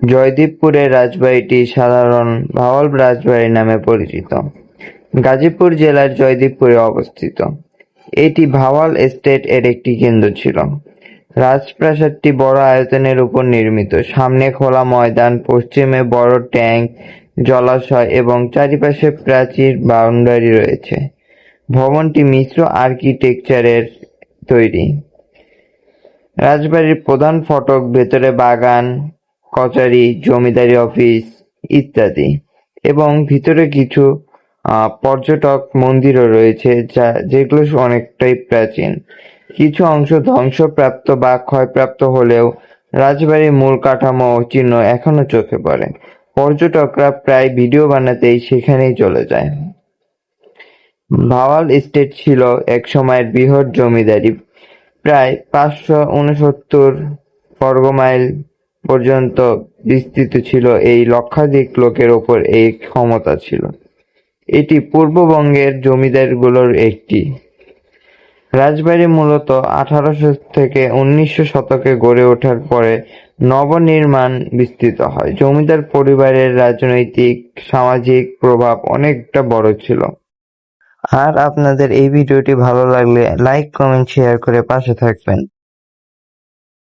জয়দেবপুরের রাজবাড়িটি সাধারণ ভাওয়াল রাজবাড়ি নামে পরিচিত। গাজীপুর জেলার জয়দেবপুরে অবস্থিত। এটি ভাওয়াল এস্টেট এর একটি কেন্দ্র ছিল। রাজপ্রাসাদটি বড় আয়তনের উপর নির্মিত। সামনে খোলা ময়দান, পশ্চিমে বড় ট্যাঙ্ক, জলাশয় এবং চারিপাশে প্রাচীর বাউন্ডারি রয়েছে। ভবনটি মিশ্র আর্কিটেকচারের তৈরি। রাজবাড়ির প্রধান ফটক, ভেতরে বাগান, কচারি, জমিদারি অফিস ইত্যাদি এবং ভিতরে কিছু পর্যটক মন্দিরও রয়েছে যেগুলো অনেকটাই প্রাচীন। কিছু অংশ ধ্বংসপ্রাপ্ত বা ক্ষয়প্রাপ্ত হলেও রাজবাড়ির মূল কাঠামো ও চিহ্ন এখনো চোখে পড়ে। পর্যটকরা প্রায় ভিডিও বানাতেই সেখানেই চলে যায়। ভাওয়াল এস্টেট ছিল এক সময়ের বৃহৎ জমিদারি। প্রায় ৫৬৯ বর্গমাইল পর্যন্ত বিস্তৃত ছিল। এই লক্ষাধিক লোকের ওপর এই ক্ষমতা ছিল। এটি পূর্ববঙ্গের জমিদারিগুলোর একটি। রাজবাড়ি মূলত ১৮০০ থেকে ১৯০০ শতকে গড়ে ওঠার পরে নবনির্মাণ বিস্তৃত হয়। জমিদার পরিবারের রাজনৈতিক, সামাজিক প্রভাব অনেকটা বড় ছিল। আর আপনাদের এই ভিডিওটি ভালো লাগলে লাইক, কমেন্ট, শেয়ার করে পাশে থাকবেন।